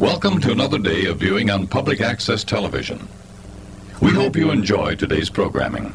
Welcome to another day of viewing on public access television. We hope you enjoy today's programming.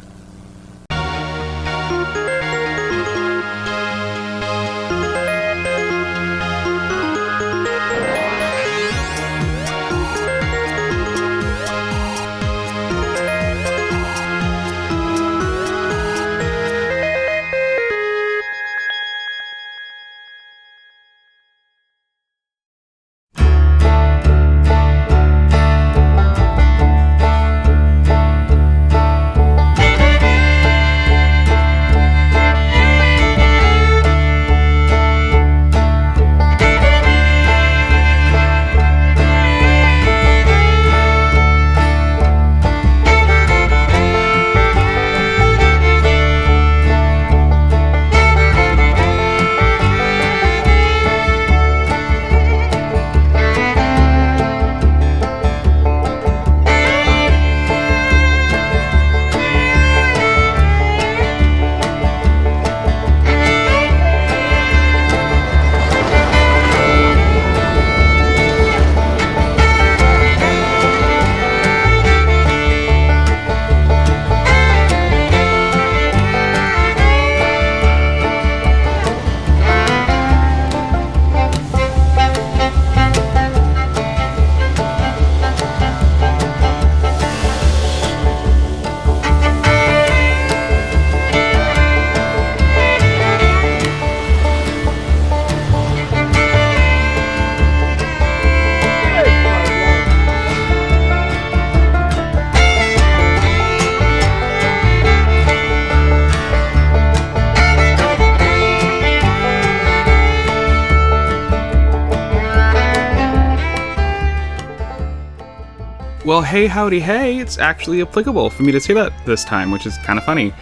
Well, hey, howdy, hey, it's actually applicable for me to say that this time, which is kind of funny.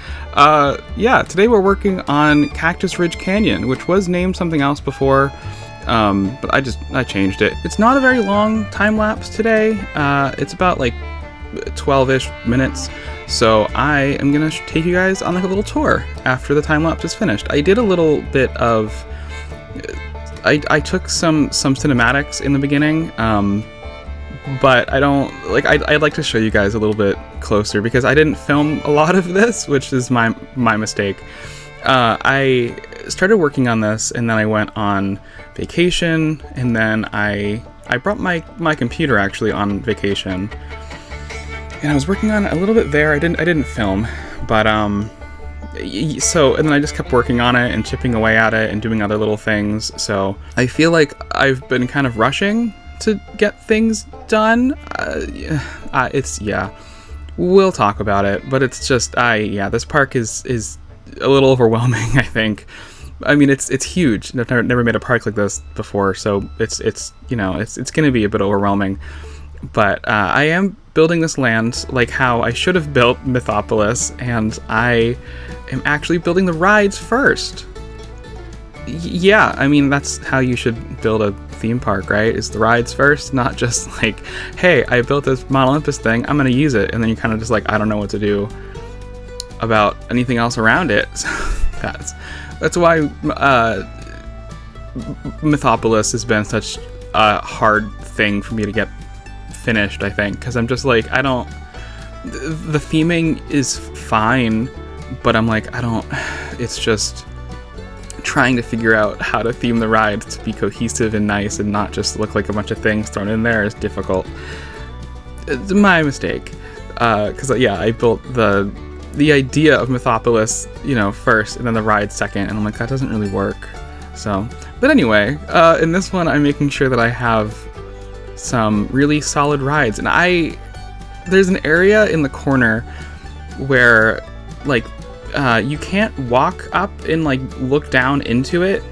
Yeah, today we're working on Cactus Ridge Canyon, which was named something else before, but I changed it. It's not a very long time lapse today. It's about like 12-ish minutes, so I am gonna take you guys on like a little tour after the time lapse is finished. I did a little bit of, I took some cinematics in the beginning, but I don't, like, I'd like to show you guys a little bit closer because I didn't film a lot of this, which is my mistake. I started working on this and then I went on vacation, and then I brought my computer actually on vacation, and I was working on it a little bit there. I didn't film, but so, and then I just kept working on it and chipping away at it and doing other little things. So I feel like I've been kind of rushing to get things done. We'll talk about it, but it's just, this park is a little overwhelming, I think. I mean, it's huge. I've never made a park like this before, so it's gonna be a bit overwhelming. But I am building this land like how I should have built Mythopolis, and I am actually building the rides first. Yeah, I mean, that's how you should build a theme park, right? Is the rides first, not just like, hey, I built this Mount Olympus thing, I'm gonna use it, and then you kind of just like, I don't know what to do about anything else around it. So that's why Mythopolis has been such a hard thing for me to get finished, I think, because I'm just like, the theming is fine, but I'm like, it's just trying to figure out how to theme the rides to be cohesive and nice and not just look like a bunch of things thrown in there is difficult. It's my mistake, because I built the idea of Mythopolis, first, and then the ride second, and I'm like, that doesn't really work. So, but anyway, in this one, I'm making sure that I have some really solid rides, and there's an area in the corner where, like, you can't walk up and like look down into it.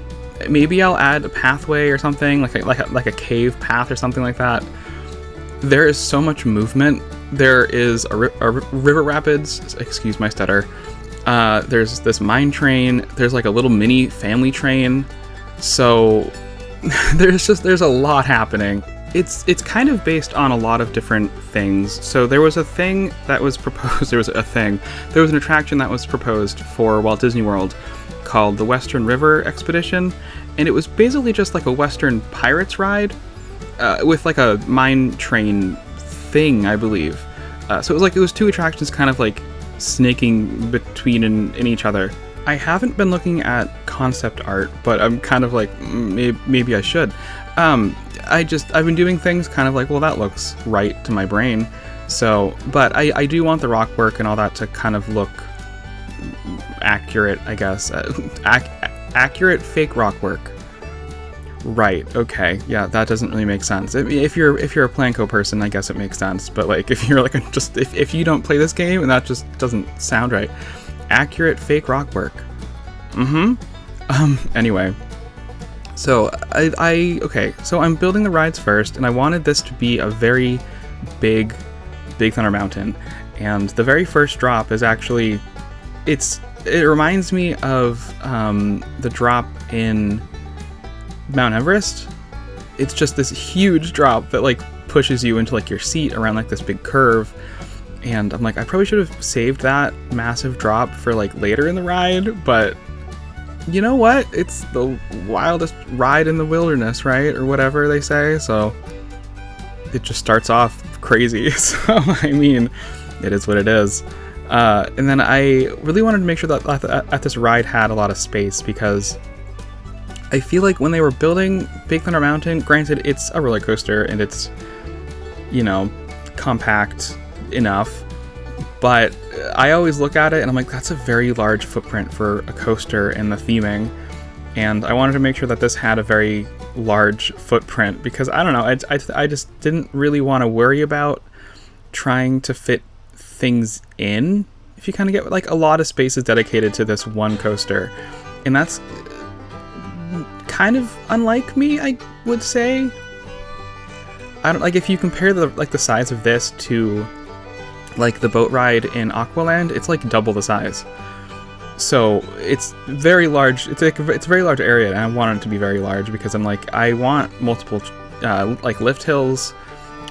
Maybe I'll add a pathway or something, like a cave path or something like that. There is so much movement. There is a river rapids. Excuse my stutter. There's this mine train. There's like a little mini family train. So there's a lot happening. It's kind of based on a lot of different things. So there was a thing that was proposed. There was an attraction that was proposed for Walt Disney World called the Western River Expedition, and it was basically just like a Western Pirates ride, with like a mine train thing, I believe. So it was 2 attractions kind of like snaking between in each other. I haven't been looking at concept art, but I'm kind of like, maybe I should. I've been doing things kind of like, well, that looks right to my brain. So, but I do want the rock work and all that to kind of look accurate, I guess. Accurate fake rock work. Right, okay. Yeah, that doesn't really make sense. If you're a Planco person, I guess it makes sense. But like, if you're like if you don't play this game and that just doesn't sound right. Accurate fake rock work. Anyway. So so I'm building the rides first, and I wanted this to be a very big Thunder Mountain. And the very first drop is actually, it reminds me of the drop in Mount Everest. It's just this huge drop that like pushes you into like your seat around like this big curve. And I'm like, I probably should have saved that massive drop for like later in the ride, but you know what? It's the wildest ride in the wilderness, right? Or whatever they say. So it just starts off crazy. So, I mean, it is what it is. And then I really wanted to make sure that at this ride had a lot of space, because I feel like when they were building Big Thunder Mountain, granted, it's a roller coaster and it's, compact enough, but I always look at it and I'm like, that's a very large footprint for a coaster in the theming. And I wanted to make sure that this had a very large footprint, because I don't know, I just didn't really want to worry about trying to fit things in. If you kind of get like a lot of space is dedicated to this one coaster, and that's kind of unlike me, I would say. I don't like, if you compare the size of this to like the boat ride in Aqualand, it's like double the size. So it's very large. It's a very large area, and I want it to be very large because I'm like, I want multiple like lift hills.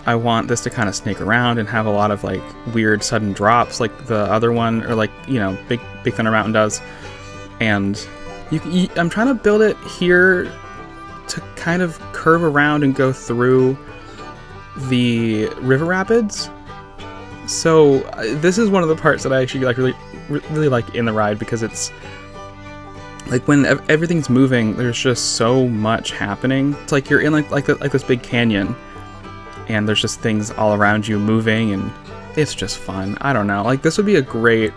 I want this to kind of snake around and have a lot of like weird sudden drops like the other one, or like, Big Thunder Mountain does. And I'm trying to build it here to kind of curve around and go through the river rapids. So this is one of the parts that I actually like really like in the ride, because it's like when everything's moving, there's just so much happening. It's like you're in like this big canyon, and there's just things all around you moving, and it's just fun. I don't know, like this would be a great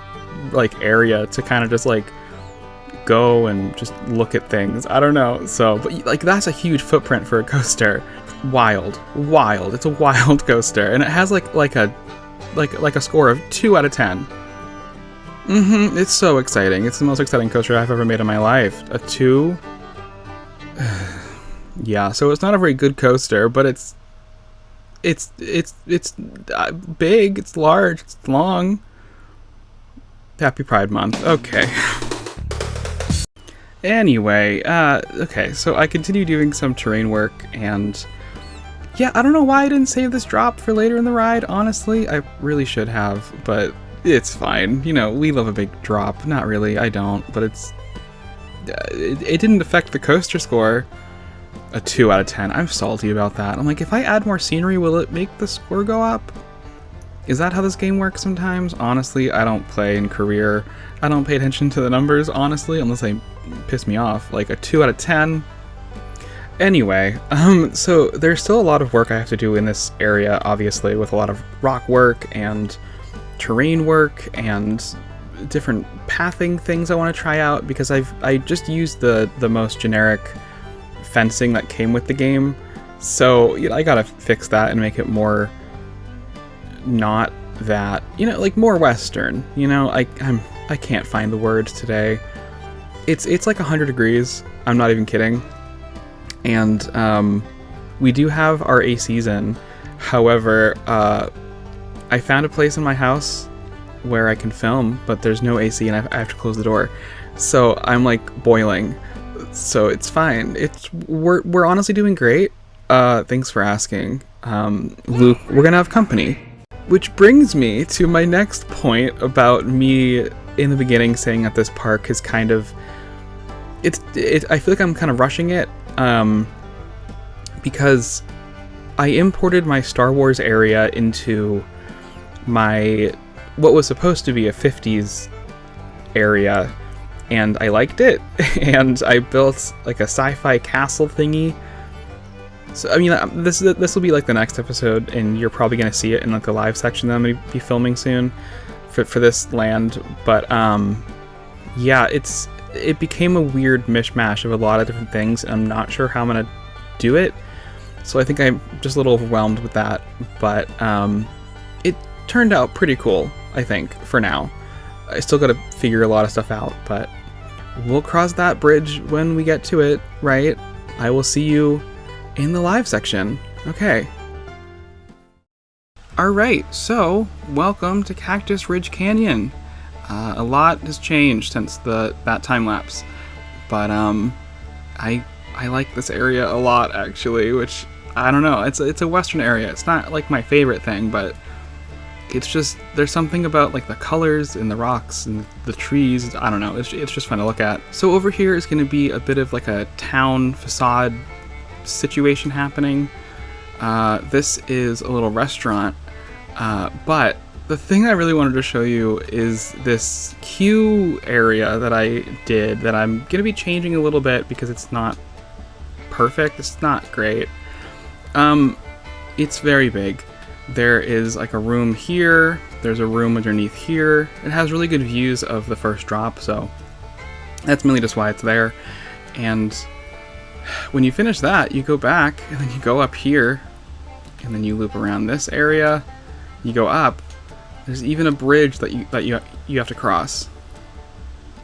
like area to kind of just like go and just look at things. I don't know. So, but like that's a huge footprint for a coaster. Wild. It's a wild coaster, and it has like a score of 2 out of 10. It's so exciting. It's the most exciting coaster I've ever made in my life. A 2. Yeah. So it's not a very good coaster, but it's big. It's large. It's long. Happy Pride Month. Okay. Anyway, okay, so I continue doing some terrain work, and yeah, I don't know why I didn't save this drop for later in the ride, honestly. I really should have, but it's fine. We love a big drop. Not really, I don't, but it didn't affect the coaster score. A 2 out of 10. I'm salty about that. I'm like, if I add more scenery, will it make the score go up? Is that how this game works sometimes? Honestly, I don't play in career. I don't pay attention to the numbers, honestly, unless they piss me off. Like a 2 out of 10. Anyway, so there's still a lot of work I have to do in this area, obviously, with a lot of rock work and terrain work and different pathing things I want to try out, because I just used the most generic fencing that came with the game. So I gotta fix that and make it more not that, like more Western. I can't find the words today. It's like 100 degrees. I'm not even kidding. And we do have our ACs in. However, I found a place in my house where I can film, but there's no AC, and I have to close the door. So I'm like boiling. So it's fine. We're honestly doing great. Thanks for asking. Luke, we're gonna have company. Which brings me to my next point about me in the beginning saying that this park is kind of, I feel like I'm kind of rushing it, because I imported my Star Wars area into my, what was supposed to be a 50s area, and I liked it. And I built like a sci-fi castle thingy. So I mean, this will be like the next episode, and you're probably gonna see it in like the live section that I'm gonna be filming soon for this land. But yeah, it became a weird mishmash of a lot of different things, and I'm not sure how I'm gonna do it. So I think I'm just a little overwhelmed with that. But it turned out pretty cool, I think, for now. I still gotta figure a lot of stuff out, but we'll cross that bridge when we get to it, right? I will see you in the live section. Okay. Alright, so welcome to Cactus Ridge Canyon. A lot has changed since that time lapse, but I like this area a lot, actually, which, I don't know, it's a western area. It's not like my favorite thing, but it's just, there's something about like the colors and the rocks and the trees, I don't know, it's just fun to look at. So over here is going to be a bit of like a town facade situation happening. This is a little restaurant, but the thing I really wanted to show you is this queue area that I did that I'm going to be changing a little bit because it's not perfect, it's not great. It's very big. There is like a room here, there's a room underneath here. It has really good views of the first drop, so that's mainly just why it's there. And when you finish that, you go back and then you go up here and then you loop around this area, you go up. There's even a bridge that you have to cross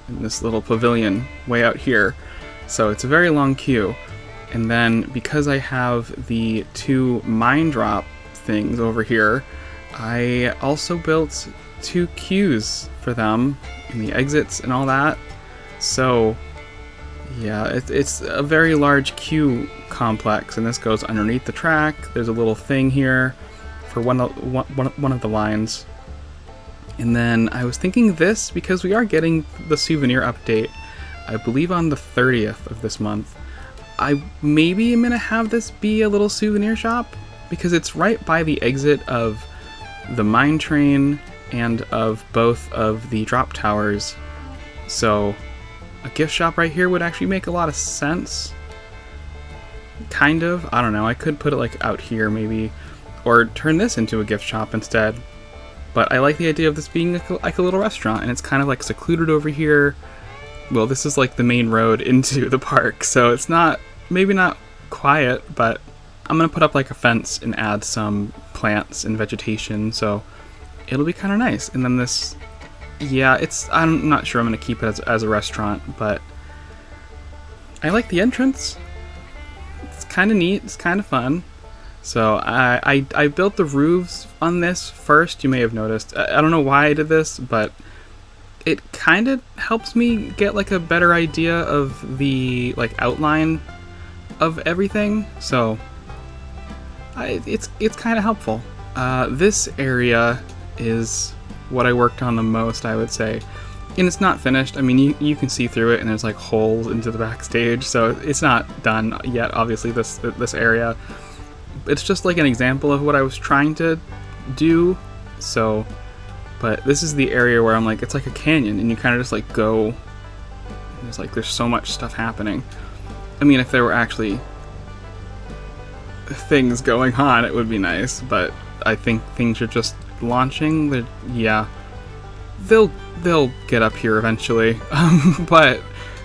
in this little pavilion way out here. So it's a very long queue. And then because I have the 2 mine drop things over here, I also built 2 queues for them and the exits and all that. So yeah, it's a very large queue complex, and this goes underneath the track. There's a little thing here for one of the lines. And then I was thinking this, because we are getting the souvenir update, I believe on the 30th of this month. I maybe am gonna have this be a little souvenir shop, because it's right by the exit of the mine train and of both of the drop towers. So a gift shop right here would actually make a lot of sense. Kind of, I don't know, I could put it like out here maybe, or turn this into a gift shop instead. But I like the idea of this being like a little restaurant, and it's kind of like secluded over here. Well, this is like the main road into the park, so it's not, maybe not quiet, but I'm gonna put up like a fence and add some plants and vegetation, so it'll be kind of nice. And then this, yeah, I'm not sure I'm gonna keep it as a restaurant, but I like the entrance. It's kind of neat, it's kind of fun. So I built the roofs on this first, you may have noticed. I don't know why I did this, but it kind of helps me get like a better idea of the like outline of everything. So it's kind of helpful. This area is what I worked on the most, I would say. And it's not finished. I mean, you can see through it, and there's like holes into the backstage, so it's not done yet, obviously, this area. It's just like an example of what I was trying to do. So, but this is the area where I'm like, it's like a canyon, and you kind of just like go, and there's so much stuff happening. I mean, if there were actually things going on, it would be nice, but I think things are just launching. Yeah, they'll get up here eventually. But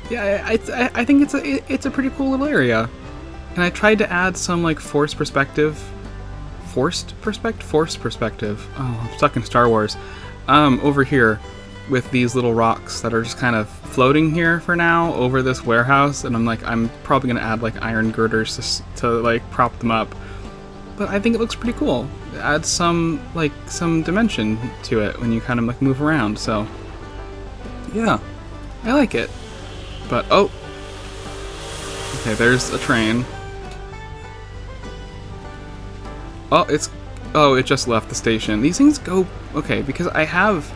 yeah, I think it's a pretty cool little area. And I tried to add some like forced perspective. Oh, I'm stuck in Star Wars. Over here with these little rocks that are just kind of floating here for now over this warehouse, and I'm probably gonna add like iron girders to like prop them up. But I think it looks pretty cool. It adds some dimension to it when you kind of like move around. So yeah, I like it. But oh, okay, there's a train. Oh, it just left the station. These things go, okay, because I have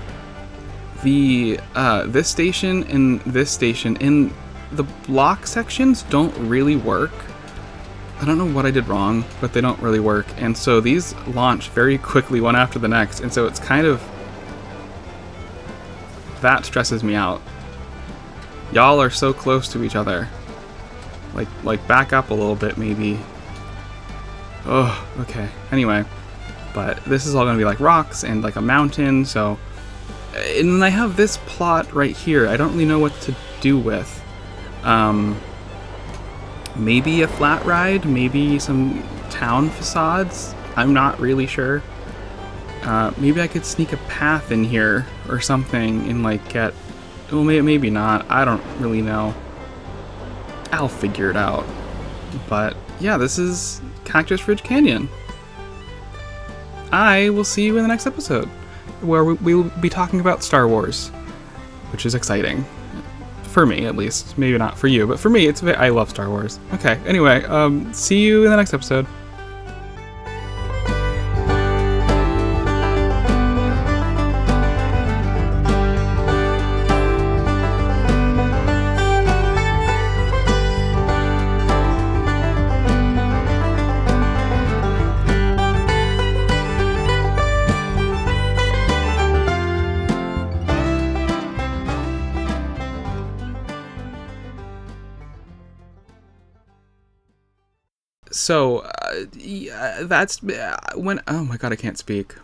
the, this station and this station, and the block sections don't really work. I don't know what I did wrong, but they don't really work. And so these launch very quickly, one after the next. And so it's kind of... that stresses me out. Y'all are so close to each other. Like back up a little bit, maybe. Oh, okay. Anyway, but this is all going to be like rocks and like a mountain, so... And then I have this plot right here. I don't really know what to do with. Maybe a flat ride, maybe some town facades. I'm not really sure. Maybe I could sneak a path in here or something and like get... Well, maybe not. I don't really know. I'll figure it out. But yeah, this is Cactus Ridge Canyon. I will see you in the next episode, where we will be talking about Star Wars, which is exciting. For me, at least. Maybe not for you, but for me, I love Star Wars. Okay, anyway, see you in the next episode. So, yeah, that's when... Oh my god, I can't speak.